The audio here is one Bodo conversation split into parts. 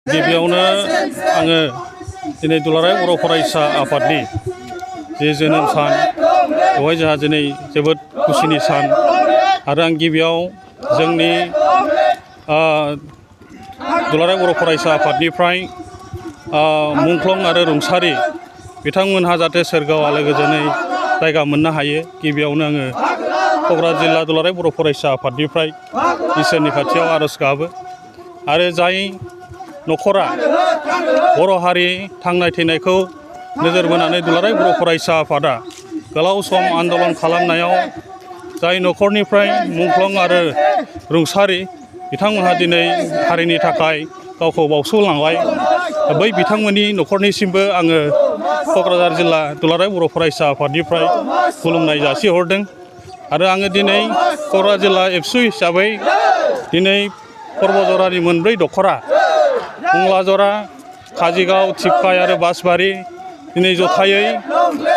गिबियावनो आङो दिनै दुलाराय बर' फरायसा आफादनि जे जोनोम सान बेवहाय जोंहा दिनै जोबोद खुसिनि सान आरो आं गिबियाव जोंनि दुलाराय बर' फरायसा आफादनिफ्राय मुंख्लं आरो रुंसारि बिथांमोनहा जाहाथे सोरगोआव आलो गोजोनै जायगा मोननो हायो गिबियावनो आङो क'क्राझार जिल्ला दुलाराय बर' फरायसा आफादनिफ्राय इसोरनि खाथियाव आर'ज गाबो आरो जाय न'खरा बर' हारि थांनाय थैनायखौ नोजोर बोनानै दुलाराय बर' फरायसा आफादा गोलाव सम आन्दलन खालामनायाव जाय न'खरनिफ्राय मुंख्लं आरो रुंसारि बिथांमोनहा दिनै हारिनि थाखाय गावखौ बावसोमलांबाय बै बिथांमोननि न'खरनिसिमबो आङो क'क्राझार जिल्ला दुलाराय बर' फरायसा आफादनिफ्राय खुलुमनाय जासिहरदों आरो आङो दिनै क'क्राझार जिल्ला एबसु हिसाबै दिनै पर्बजरानि मोनब्रै दख'रा मंलाजरा काजिगाव थिप्पाय आरो बासबारि दिनै जथायै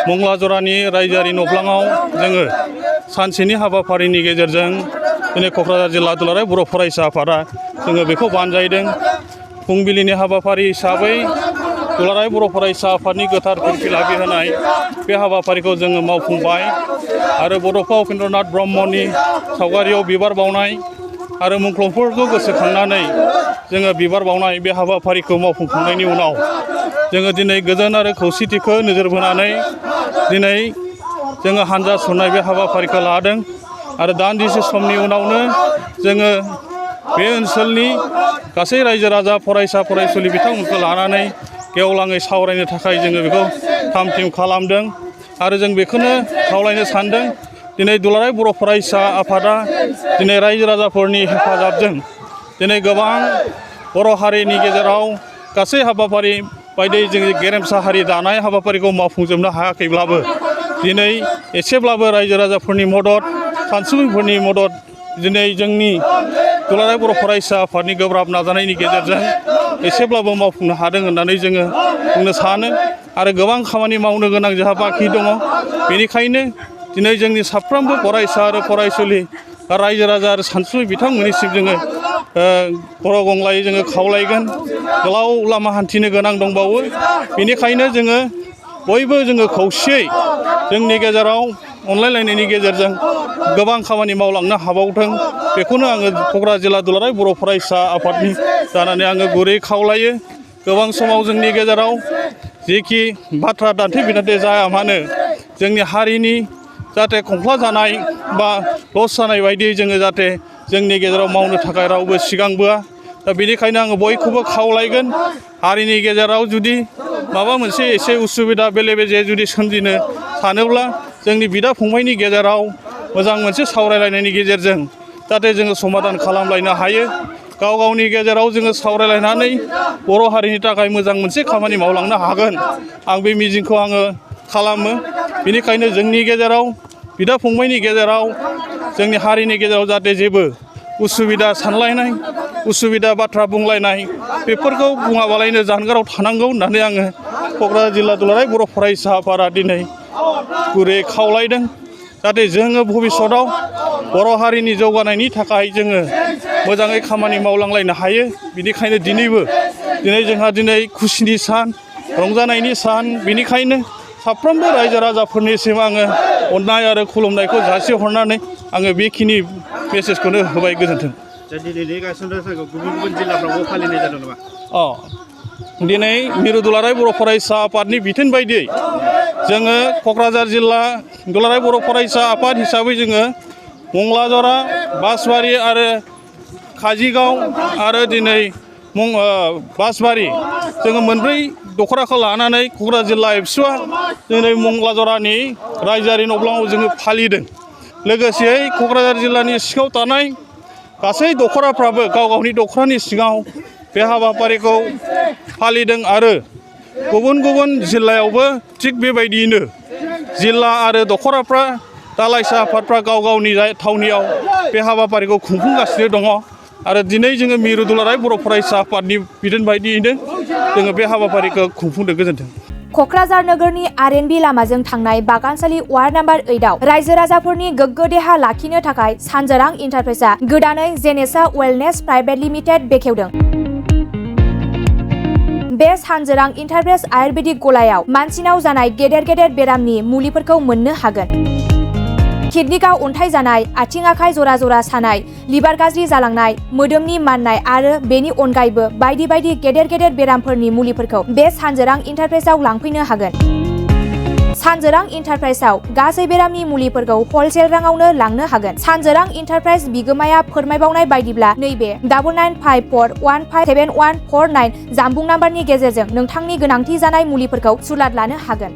मंलाजरानि रायजोआरि न'ब्लाङाव जोङो सानसेनि हाबाफारिनि गेजेरजों दिनै क'क्राझार जिल्ला दुलाराय बर' फरायसा आफादा जोङो बेखौ बानजायदों फुंबिलिनि हाबाफारि हिसाबै दुलाराय बर' फरायसा आफादनि गोथार फिरफिला होनाय बे हाबाफारिखौ जोङो मावफुंबाय आरो बड'फा उपेन्द्रनाथ ब्रह्मनि सावगारियाव बिबार बावनाय आरो मुंख्लंफोरखौ गोसोखांनानै जोङो बिबार बावनाय बे हाबाफारिखौ मावफुंखांनायनि उनाव जोङो दिनै गोजोन आरो खौसेथिखौ नोजोर बोनानै दिनै जोङो हानजा सुरनाय बे हाबाफारिखौ लादों आरो दान्दिसे समनि उनावनो जोङो बे ओनसोलनि गासै रायजो राजा फरायसा फरायसुलि बिथांमोनखौ लानानै गेवलाङै सावरायनो थाखाय जोङो बेखौ थाम थिम खालामदों आरो जों बेखौनो खावलायनो सानदों दिनै दुलाराय बर' फरायसा आफादा दिनै रायजो राजाफोरनि हेफाजाबजों दिनै गोबां बर' हारिनि गेजेराव गासै हाबाफारि बायदि जोंनि गेरेमसा हारि दानाय हाबाफारिखौ मावफुंजोबनो हायाखैब्लाबो दिनै एसेब्लाबो रायजो राजाफोरनि मदद सानसुमैफोरनि मदद दिनै जोंनि दुलाराय बर' फरायसा आफादनि गोब्राब नाजानायनि गेजेरजों एसेब्लाबो मावफुंनो हादों होननानै जोङो बुंनो सानो आरो गोबां खामानि मावनो गोनां जोंहा बाखि दङ बेनिखायनो दिनै जोंनि साफ्रोमबो फरायसा आरो फरायसुलि रायजो राजा आरो सानसुमै बिथांमोननिसिम जोङो खर' गंलायै जोङो खावलायगोन गोलाव लामा हान्थिनो गोनां दंबावो बेनिखायनो जोङो बयबो जोङो खौसेयै जोंनि गेजेराव अनलायलायनायनि गेजेरजों गोबां खामानि मावलांनो हाबावथों बेखौनो आङो क'क्राझार जिल्ला दुलाराय बर' फरायसा आफादनि जानानै आङो गुरै खावलायो गोबां समाव जोंनि गेजेराव जेखि बाथ्रा दान्थे बिदान्थे जाया मानो जोंनि हारिनि जाहाथे खंख्ला जानाय बा लस जानाय बायदियै जोङो जाहाथे जोंनि गेजेराव मावनो थाखाय रावबो सिगांबोआ दा बेनिखायनो आङो बयखौबो खावलायगोन हारिनि गेजेराव जुदि माबा मोनसे एसे उसुबिदा बेले बेजे जुदि सोमजिनो सानोब्ला जोंनि बिदा फंबायनि गेजेराव मोजां मोनसे सावरायलायनायनि गेजेरजों जाहाथे जोङो समाधान खालामलायनो हायो गाव गावनि गेजेराव जोङो सावरायलायनानै बर' हारिनि थाखाय मोजां मोनसे खामानि मावलांनो हागोन आं बे मिजिंखौ आङो खालामो बेनिखायनो जोंनि गेजेराव बिदा फंबायनि गेजेराव जोंनि हारिनि गेजेराव जाहाथे जेबो उसुबिदा सानलायनाय उसुबिदा बाथ्रा बुंलायनाय बेफोरखौ बुङाबालायनो जानगाराव थानांगौ होननानै आङो क'क्राझार जिल्ला दुलाराय बर' फरायसा आफादा दिनै गुरै खावलायदों जाहाथे जोङो भबिष्यतआव बर' हारिनि जौगानायनि थाखाय जोङो मोजाङै खामानि मावलांलायनो हायो बेनिखायनो दिनै जोंहा खुसिनि सान रंजानायनि सान बेनिखायनो साफ्रोमबो रायजो राजाफोरनिसिम आङो अननाय आरो खुलुमनायखौ जासिहरनानै आङो बेखिनि मेसेजखौनो होबाय गोजोन्थों। दिनैनि गायसननाय सानखौ गुबुन गुबुन जिल्लाफ्रावबो फालिनाय जादों नामा? दिनै मिरु दुलाराय बर' फरायसा आफादनि बिथोन बायदियै जोङो क'क्राझार जिल्ला दुलाराय बर' फरायसा आफाद हिसाबै जोङो मंलाजरा बासबारि आरो काजिगाव आरो दिनै बासबारि जोङो मोनब्रै दख'राखौ लानानै क'क्राझार जिल्ला एबसुआ दिनै मंलाजरानि रायजोआरि न'ब्लाङाव जोङो फालिदों लोगोसेयै क'क्राझार जिल्लानि सिङाव थानाय गासै दख'राफ्राबो गाव गावनि दख'रानि सिङाव बे हाबाफारिखौ फालिदों आरो गुबुन गुबुन जिल्लायावबो थिग बेबायदियैनो जिल्ला आरो दख'राफ्रा दालाइसा आफादफ्रा गाव गावनि थावनियाव बे हाबाफारिखौ खुंफुंगासिनो दङ आरो दिनै जोङो मिरु दुलाराय बर' फरायसा आफादनि बिथोन बायदियैनो जोङो बे हाबाफारिखौ खुंफुंदों गोजोन्थों। क'क्राझार नोगोरनि आर.एन.बी लामाजों थांनाय बागानसालि वार्ड नाम्बार 8आव रायजो राजाफोरनि गोग्गो देहा लाखिनो थाखाय सानजारां इन्टारप्राइजआ गोदानै जेनेसा वेलनेस प्राइभेट लिमिटेड बेखेवदों। बे सानजोरां इन्टारप्राइज आयुर्वेदिक गलायाव मानसिनाव जानाय गेदेर गेदेर बेरामनि मुलिफोरखौ मोननो हागोन। किडनिकाव अन्थाइ जानाय, आथिं आखाइ जरा जरा सानाय, लिभार गाज्रि जालांनाय, मोदोमनि माननाय आरो बेनि अनगायैबो बायदि बायदि गेदेर गेदेर बेरामफोरनि मुलिफोरखौ बे सानजोरां इन्टारप्राइजआव लांफैनो हागोन। सानजोरां इन्टारप्राइजआव गासै बेरामनि मुलिफोरखौ हलसेल राङावनो लांनो हागोन। सानजोरां इन्टारप्राइज बिगोमाया फोरमायबावनाय बायदिब्ला नैबे 9954157149 जानबुं नाम्बारनि गेजेरजों नोंथांनि गोनांथि जानाय मुलिफोरखौ सुलाद लानो हागोन।